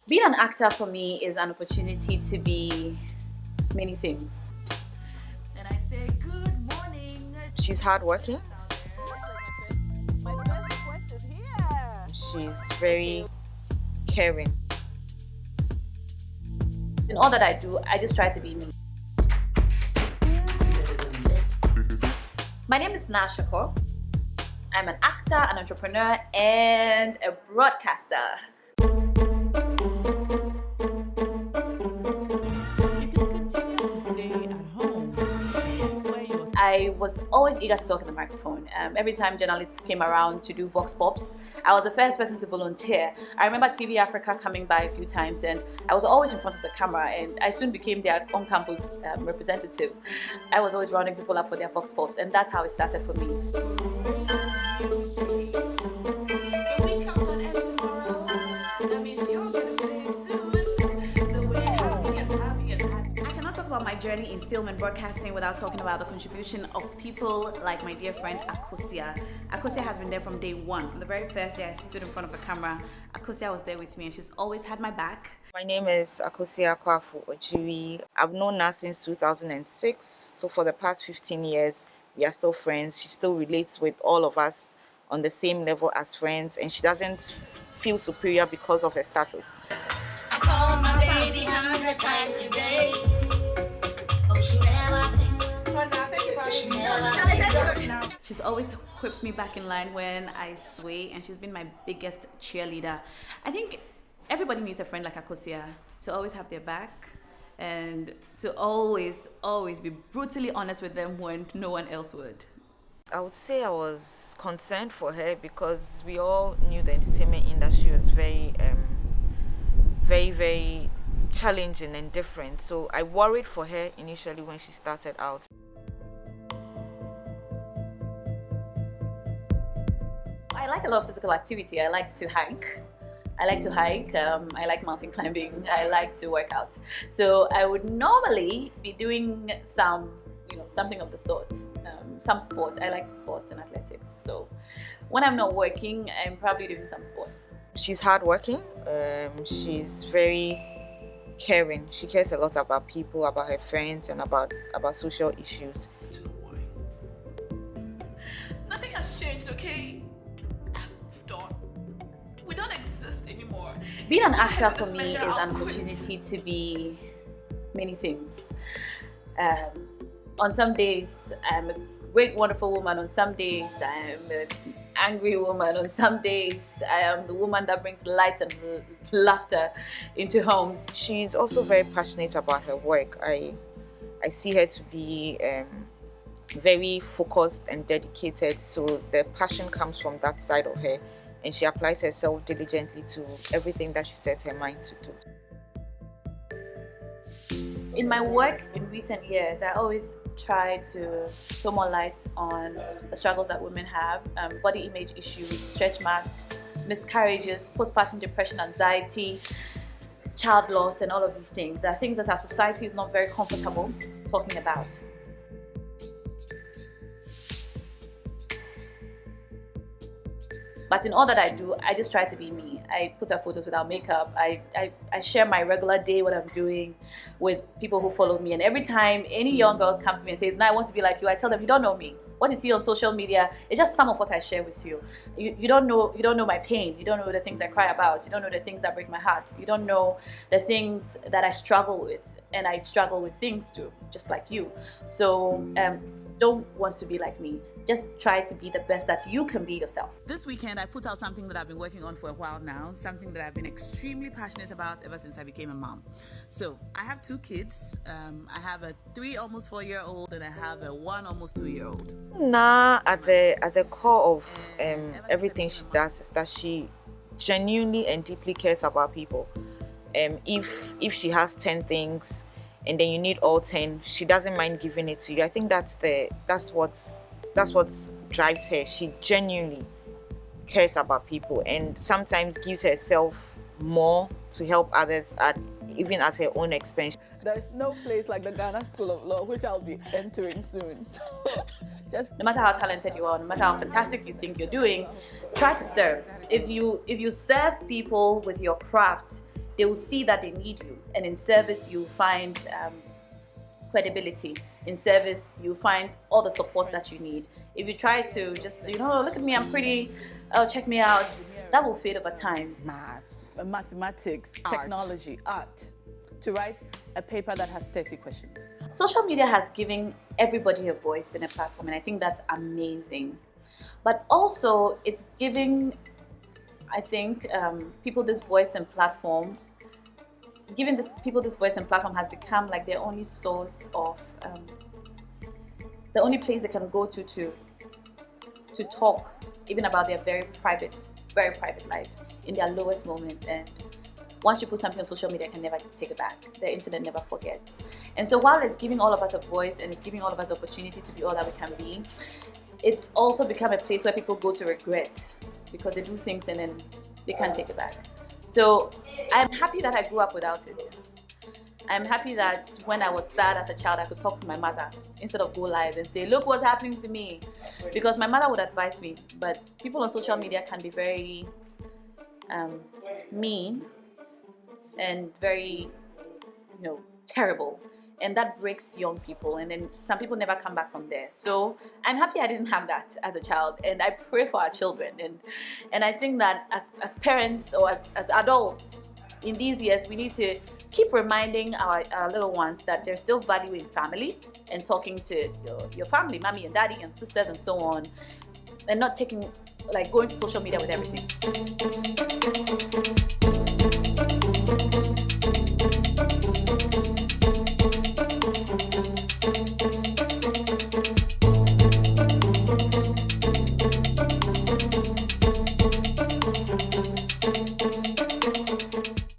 Being an actor for me is an opportunity to be many things. And I say, good morning. She's hardworking. My first request is here. She's very caring. In all that I do, I just try to be me. My name is Nashako. I'm an actor, an entrepreneur, and a broadcaster. I was always eager to talk in the microphone. Every time journalists came around to do Vox Pops, I was the first person to volunteer. I remember TV Africa coming by a few times, and I was always in front of the camera, and I soon became their on-campus representative. I was always rounding people up for their Vox Pops, and that's how it started for me. My journey in film and broadcasting without talking about the contribution of people like my dear friend Akosia. Akosia has been there from day one. From the very first day I stood in front of a camera, Akosia was there with me and she's always had my back. My name is Akosia Kwafu Ochiwi. I've known her since 2006. So for the past 15 years, we are still friends. She still relates with all of us on the same level as friends, and she doesn't feel superior because of her status. I called my baby 100 times today. She's always whipped me back in line when I sway, and she's been my biggest cheerleader. I think everybody needs a friend like Akosia to always have their back and to always be brutally honest with them when no one else would. I would say I was concerned for her because we all knew the entertainment industry was very challenging and different. So I worried for her initially when she started out. I like a lot of physical activity. I like to hike. I like mountain climbing. I like to work out. So I would normally be doing something of the sort. Some sport. I like sports and athletics. So when I'm not working, I'm probably doing some sports. She's hardworking. She's very caring. She cares a lot about people, about her friends, and about social issues. Nothing has changed, okay? We don't exist anymore. Being an actor for me is an opportunity to be many things. On some days, I'm a great, wonderful woman. On some days, I'm an angry woman. On some days, I am the woman that brings light and laughter into homes. She's also very passionate about her work. I see her to be very focused and dedicated. So the passion comes from that side of her, and she applies herself diligently to everything that she sets her mind to do. In my work in recent years, I always try to throw more light on the struggles that women have, body image issues, stretch marks, miscarriages, postpartum depression, anxiety, child loss, and all of these things. Are things that our society is not very comfortable talking about. But in all that I do, I just try to be me. I put up photos without makeup. I share my regular day, what I'm doing, with people who follow me. And every time any young girl comes to me and says, "No, I want to be like you," I tell them, "You don't know me. What you see on social media is just some of what I share with you. You don't know my pain. You don't know the things I cry about. You don't know the things that break my heart. You don't know the things that I struggle with. And I struggle with things too, just like you. So don't want to be like me. Just try to be the best that you can be yourself." This weekend, I put out something that I've been working on for a while now, something that I've been extremely passionate about ever since I became a mom. So I have two kids. I have a 3 almost 4-year-old, and I have a 1 almost 2-year-old. At the core of everything she does is that she genuinely and deeply cares about people. If she has 10 things and then you need all 10, she doesn't mind giving it to you. I think that's what drives her. She genuinely cares about people and sometimes gives herself more to help others even at her own expense. There's no place like the Ghana School of Law, which I'll be entering soon. So just no matter how talented you are, no matter how fantastic you think you're doing, try to serve. If you serve people with your craft, they will see that they need you, and in service you find credibility. In service you find all the support that you need. If you try to just, look at me, I'm pretty, oh, check me out, that will fade over time. Maths, mathematics, technology, art, to write a paper that has 30 questions. Social media has given everybody a voice and a platform, and I think that's amazing. But also it's giving, I think, people this voice and platform. Giving people this voice and platform has become like their only source of, the only place they can go to talk, even about their very private life in their lowest moments. And once you put something on social media, you can never take it back. The internet never forgets. And so while it's giving all of us a voice and it's giving all of us the opportunity to be all that we can be, it's also become a place where people go to regret because they do things and then they can't take it back. So I'm happy that I grew up without it. I'm happy that when I was sad as a child, I could talk to my mother instead of go live and say, look what's happening to me. Because my mother would advise me. But people on social media can be very mean and very, terrible. And that breaks young people. And then some people never come back from there. So I'm happy I didn't have that as a child. And I pray for our children. And I think that as parents or as adults in these years, we need to keep reminding our little ones that there's still value in family and talking to your family, mommy and daddy and sisters and so on. And not going to social media with everything.